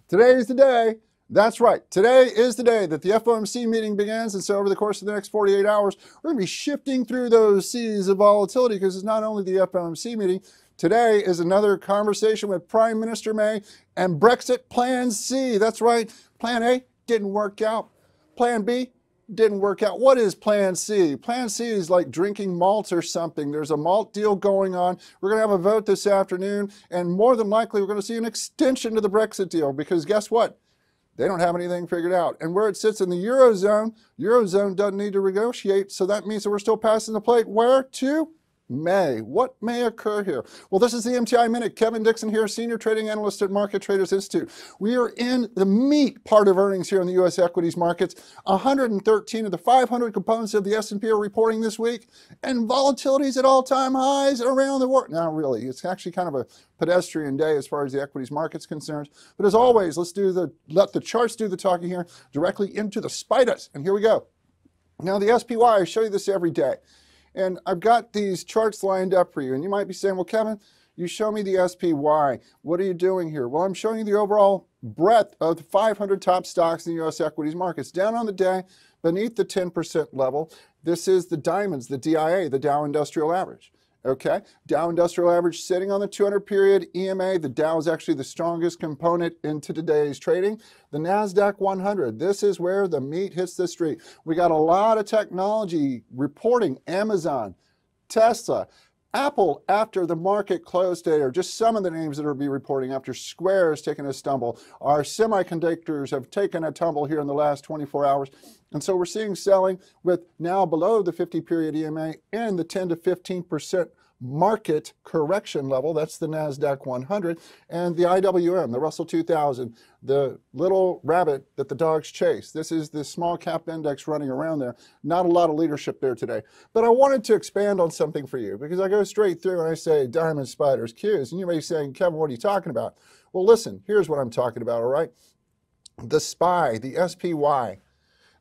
Today is the day. That's right. Today is the day that the FOMC meeting begins. And so over the course of the next 48 hours, we're going to be shifting through those seas of volatility because it's not only the FOMC meeting. Today is another conversation with Prime Minister May and Brexit Plan C. That's right. Plan A didn't work out. Plan B didn't work out. What is Plan C? Plan C is like drinking malt or something. There's a malt deal going on. We're going to have a vote this afternoon, and more than likely we're going to see an extension to the Brexit deal because guess what? They don't have anything figured out. And where it sits in the Eurozone doesn't need to negotiate, so that means that we're still passing the plate. Where to? May. What may occur here? Well, this is the MTI Minute. Kevin Dixon here, Senior Trading Analyst at Market Traders Institute. We are in the meat part of earnings here in the U.S. equities markets. 113 of the 500 components of the S&P are reporting this week, and volatility is at all-time highs around the world. Now, really, it's actually kind of a pedestrian day as far as the equities market's concerned. But as always, let the charts do the talking here directly into the spiders. And here we go. Now, the SPY, I show you this every day. And I've got these charts lined up for you. And you might be saying, well, Kevin, you show me the SPY. What are you doing here? Well, I'm showing you the overall breadth of the 500 top stocks in the U.S. equities markets. Down on the day, beneath the 10% level, this is the diamonds, the DIA, the Dow Industrial Average. Okay, Dow Industrial Average sitting on the 200-period EMA. The Dow is actually the strongest component into today's trading. The NASDAQ 100, this is where the meat hits the street. We got a lot of technology reporting. Amazon, Tesla, Apple after the market close today are just some of the names that will be reporting after Square has taken a stumble. Our semiconductors have taken a tumble here in the last 24 hours. And so we're seeing selling with now below the 50-period EMA and the 10 to 15% market correction level. That's the NASDAQ 100 and the IWM, the Russell 2000, the little rabbit that the dogs chase. This is the small cap index running around there. Not a lot of leadership there today. But I wanted to expand on something for you because I go straight through and I say diamond, spiders, Qs. And you may be saying, Kevin, what are you talking about? Well, listen, here's what I'm talking about, all right? The SPY, the SPY.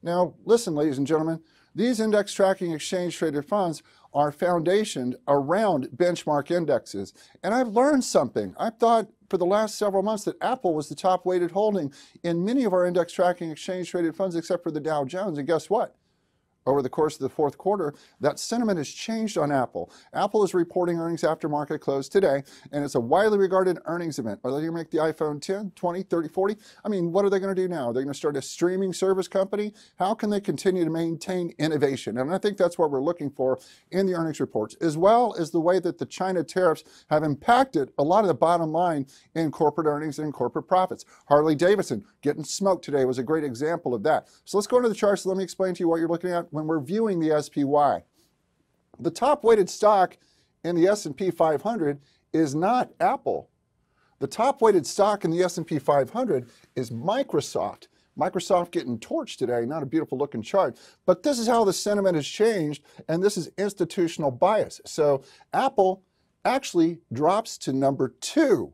Now, listen, ladies and gentlemen, these index tracking exchange traded funds are foundationed around benchmark indexes. And I've learned something. I thought for the last several months that Apple was the top weighted holding in many of our index tracking exchange traded funds except for the Dow Jones. And guess what? Over the course of the fourth quarter, that sentiment has changed on Apple. Apple is reporting earnings after market close today, and it's a widely regarded earnings event. Are they going to make the iPhone 10, 20, 30, 40? I mean, what are they going to do now? Are they going to start a streaming service company? How can they continue to maintain innovation? And I think that's what we're looking for in the earnings reports, as well as the way that the China tariffs have impacted a lot of the bottom line in corporate earnings and corporate profits. Harley-Davidson getting smoked today was a great example of that. So let's go into the charts. Let me explain to you what you're looking at when we're viewing the SPY. The top weighted stock in the S&P 500 is not Apple. The top weighted stock in the S&P 500 is Microsoft. Microsoft getting torched today, not a beautiful looking chart, but this is how the sentiment has changed, and this is institutional bias. So Apple actually drops to number 2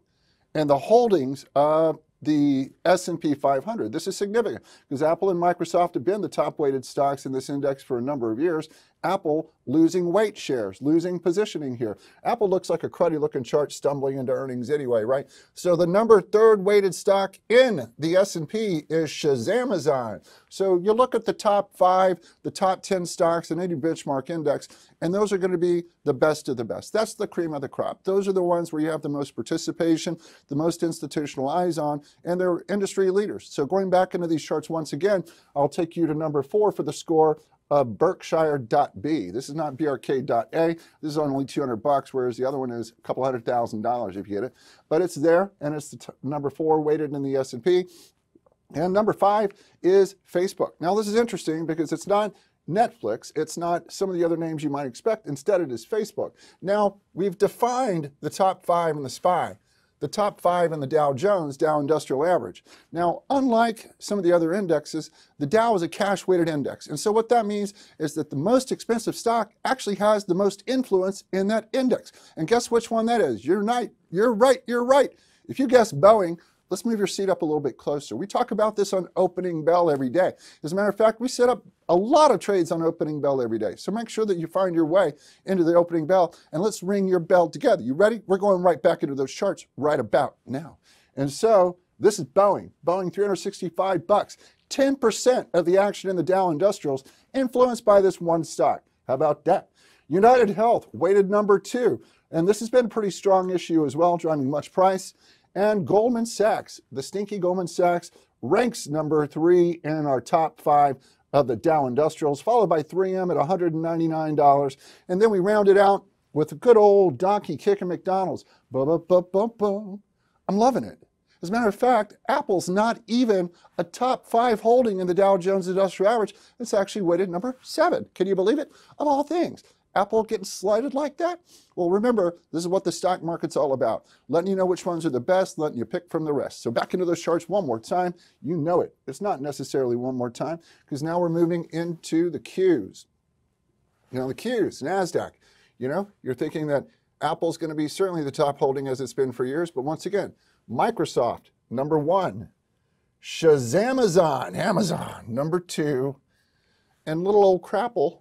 in the holdings of the S&P 500. This is significant because Apple and Microsoft have been the top weighted stocks in this index for a number of years. Apple losing weight shares, losing positioning here. Apple looks like a cruddy looking chart stumbling into earnings anyway, right? So the number 3rd weighted stock in the S&P is Shazamazon. So you look at the top 5, the top 10 stocks in any benchmark index, and those are going to be the best of the best. That's the cream of the crop. Those are the ones where you have the most participation, the most institutional eyes on, and they're industry leaders. So going back into these charts once again, I'll take you to number 4 for the score of Berkshire.B. This is not BRK.A. This is only $200, whereas the other one is a couple $100,000 if you get it. But it's there, and it's the number 4 weighted in the S&P. And number 5 is Facebook. Now, this is interesting because it's not Netflix. It's not some of the other names you might expect. Instead, it is Facebook. Now, we've defined the top 5 in the SPY. The top 5 in the Dow Jones, Dow Industrial Average. Now, unlike some of the other indexes, the Dow is a cash-weighted index. And so what that means is that the most expensive stock actually has the most influence in that index. And guess which one that is? You're right. If you guess Boeing, let's move your seat up a little bit closer. We talk about this on opening bell every day. As a matter of fact, we set up a lot of trades on opening bell every day. So make sure that you find your way into the opening bell, and let's ring your bell together. You ready? We're going right back into those charts right about now. And so This is Boeing. Boeing, $365. 10% of the action in the Dow Industrials influenced by this one stock. How about that? United Health, weighted number 2. And this has been a pretty strong issue as well, driving much price. And Goldman Sachs, the stinky Goldman Sachs, ranks number 3 in our top 5 of the Dow Industrials, followed by 3M at $199. And then we round it out with a good old donkey kicking McDonald's. I'm loving it. As a matter of fact, Apple's not even a top 5 holding in the Dow Jones Industrial Average. It's actually weighted number 7. Can you believe it? Of all things, Apple getting slighted like that? Well, remember, this is what the stock market's all about. Letting you know which ones are the best, letting you pick from the rest. So back into those charts one more time. You know it. It's not necessarily one more time, because now we're moving into the Qs. You know, the Qs, NASDAQ. You know, you're thinking that Apple's going to be certainly the top holding as it's been for years, but once again, Microsoft, number 1. Shazamazon, Amazon, number 2. And little old Crapple,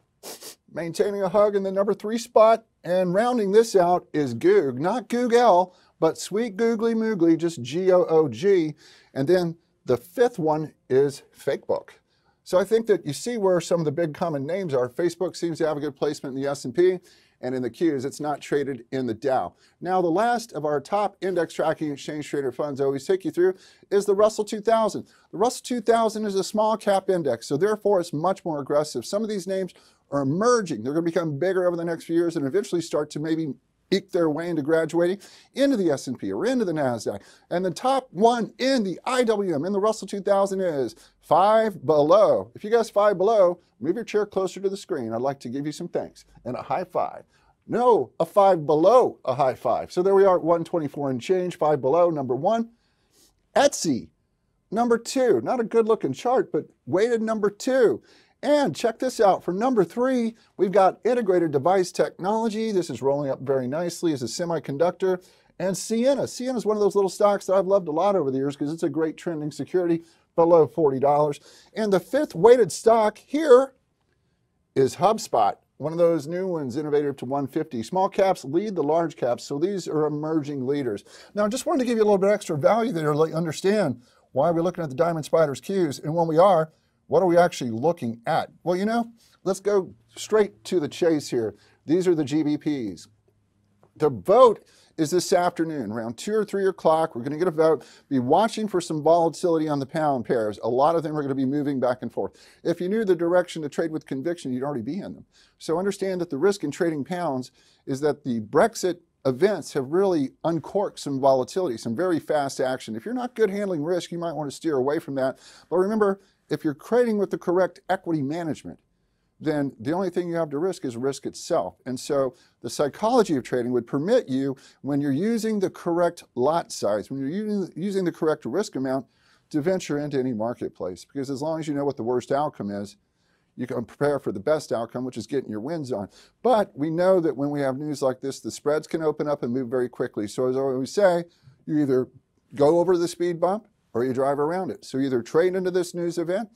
maintaining a hug in the number 3 spot. And rounding this out is Goog, not Google, but sweet googly moogly, just G-O-O-G. And then the 5th one is Facebook. So I think that you see where some of the big common names are. Facebook seems to have a good placement in the S&P. And in the Qs, it's not traded in the Dow. Now, the last of our top index tracking exchange traded funds I always take you through is the Russell 2000. The Russell 2000 is a small cap index, so therefore it's much more aggressive. Some of these names are emerging. They're going to become bigger over the next few years and eventually start to maybe eke their way into graduating into the S&P or into the NASDAQ. And the top one in the IWM, in the Russell 2000 is 5 below. If you guys 5 below, move your chair closer to the screen. I'd like to give you some thanks and a high five. No, a 5 below a high five. So there we are at 124 and change, 5 below, number 1. Etsy, number 2. Not a good looking chart, but weighted number 2. And check this out, for number 3, we've got integrated device technology. This is rolling up very nicely as a semiconductor. And Ciena. Ciena is one of those little stocks that I've loved a lot over the years because it's a great trending security below $40. And the 5th weighted stock here is HubSpot, one of those new ones, innovative to 150. Small caps lead the large caps, so these are emerging leaders. Now, I just wanted to give you a little bit extra value there to let you understand why we're looking at the Diamond Spiders Qs. And when we are, what are we actually looking at? Well, you know, let's go straight to the chase here. These are the GBPs. The vote is this afternoon, around 2 or 3 o'clock. We're going to get a vote. Be watching for some volatility on the pound pairs. A lot of them are going to be moving back and forth. If you knew the direction to trade with conviction, you'd already be in them. So understand that the risk in trading pounds is that the Brexit events have really uncorked some volatility, some very fast action. If you're not good handling risk, you might want to steer away from that. But remember, if you're trading with the correct equity management, then the only thing you have to risk is risk itself. And so the psychology of trading would permit you, when you're using the correct lot size, when you're using the correct risk amount, to venture into any marketplace. Because as long as you know what the worst outcome is, you can prepare for the best outcome, which is getting your wins on. But we know that when we have news like this, the spreads can open up and move very quickly. So as I always say, you either go over the speed bump or you drive around it. So either trade into this news event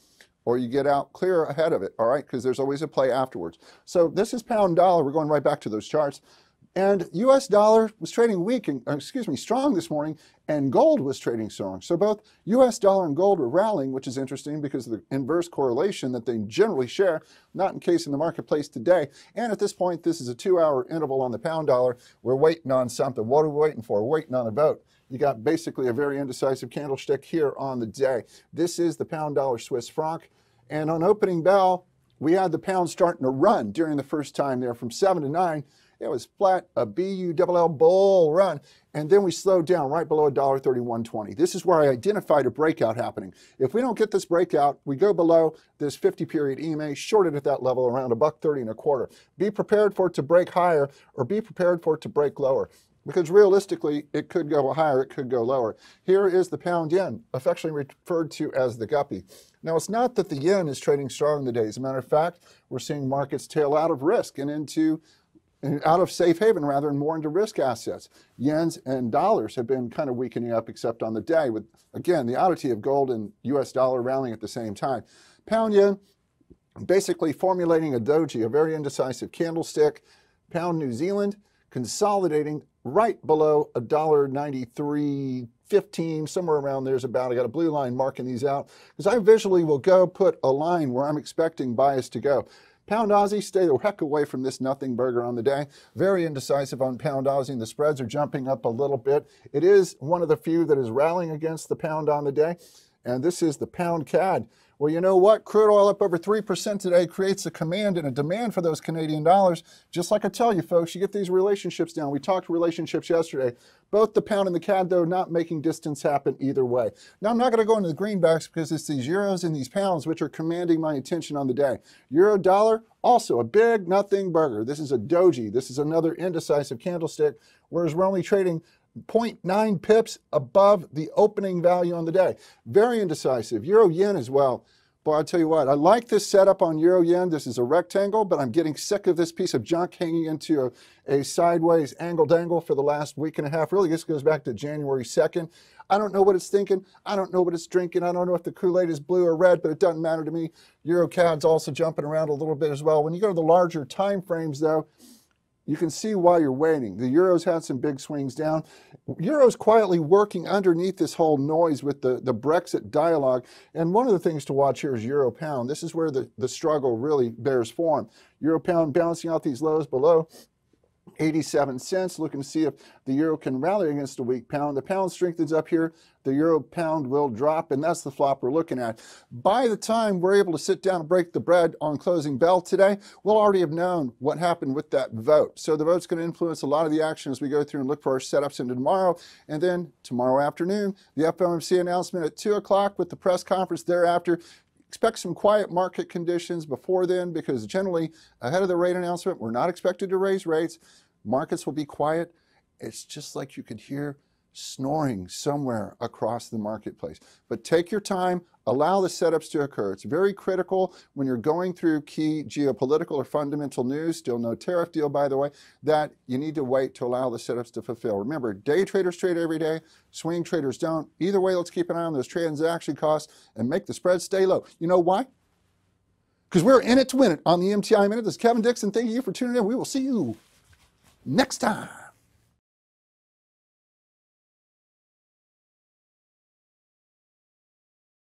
or you get out clear ahead of it, all right? Because there's always a play afterwards. So this is pound dollar. We're going right back to those charts. And US dollar was trading weak, and, strong this morning, and gold was trading strong. So both US dollar and gold were rallying, which is interesting because of the inverse correlation that they generally share, not in case in the marketplace today. And at this point, this is a 2-hour interval on the pound dollar. We're waiting on something. What are we waiting for? We're waiting on a vote. You got basically a very indecisive candlestick here on the day. This is the pound dollar Swiss franc. And on opening bell, we had the pound starting to run during the first time there from 7 to 9. It was flat, a B-U-L-L bull run. And then we slowed down right below $1.3120. This is where I identified a breakout happening. If we don't get this breakout, we go below this 50-period EMA, shorted at that level around $1.3025. Be prepared for it to break higher or be prepared for it to break lower. Because realistically, it could go higher, it could go lower. Here is the pound yen, affectionately referred to as the guppy. Now, it's not that the yen is trading strong today. As a matter of fact, we're seeing markets tail out of risk and out of safe haven, rather, and more into risk assets. Yens and dollars have been kind of weakening up, except on the day, with, again, the oddity of gold and US dollar rallying at the same time. Pound yen, basically formulating a doji, a very indecisive candlestick. Pound New Zealand, consolidating right below $1.9350, 15, somewhere around there's about. I got a blue line marking these out because I visually will go put a line where I'm expecting bias to go. Pound Aussie, stay the heck away from this nothing burger on the day. Very indecisive on Pound Aussie, and the spreads are jumping up a little bit. It is one of the few that is rallying against the pound on the day, and this is the Pound CAD. Well, you know what? Crude oil up over 3% today creates a command and a demand for those Canadian dollars. Just like I tell you, folks, you get these relationships down. We talked relationships yesterday. Both the pound and the CAD, though, not making distance happen either way. Now, I'm not going to go into the greenbacks because it's these euros and these pounds which are commanding my attention on the day. Euro dollar, also a big nothing burger. This is a doji. This is another indecisive candlestick, whereas we're only trading 0.9 pips above the opening value on the day. Very indecisive. Euro yen as well. Boy, I'll tell you what, I like this setup on Euro yen. This is a rectangle, but I'm getting sick of this piece of junk hanging into a sideways angle dangle for the last week and a half. Really, this goes back to January 2nd. I don't know what it's thinking. I don't know what it's drinking. I don't know if the Kool-Aid is blue or red, but it doesn't matter to me. Euro CAD's also jumping around a little bit as well. When you go to the larger time frames, though, you can see why you're waiting. The Euro's had some big swings down. Euro's quietly working underneath this whole noise with the Brexit dialogue. And one of the things to watch here is Euro pound. This is where the struggle really bears form. Euro pound balancing out these lows below 87 cents, looking to see if the euro can rally against a weak pound. The pound strengthens up here. The euro pound will drop, and that's the flop we're looking at. By the time we're able to sit down and break the bread on closing bell today, we'll already have known what happened with that vote. So the vote's going to influence a lot of the action as we go through and look for our setups into tomorrow. And then tomorrow afternoon, the FOMC announcement at 2 o'clock with the press conference thereafter. Expect some quiet market conditions before then, because generally ahead of the rate announcement, we're not expected to raise rates. Markets will be quiet. It's just like you could hear snoring somewhere across the marketplace. But take your time, allow the setups to occur. It's very critical when you're going through key geopolitical or fundamental news, still no tariff deal, by the way, that you need to wait to allow the setups to fulfill. Remember, day traders trade every day, swing traders don't. Either way, let's keep an eye on those transaction costs and make the spread stay low. You know why? Because we're in it to win it on the MTI Minute. This is Kevin Dixon. Thank you for tuning in. We will see you next time.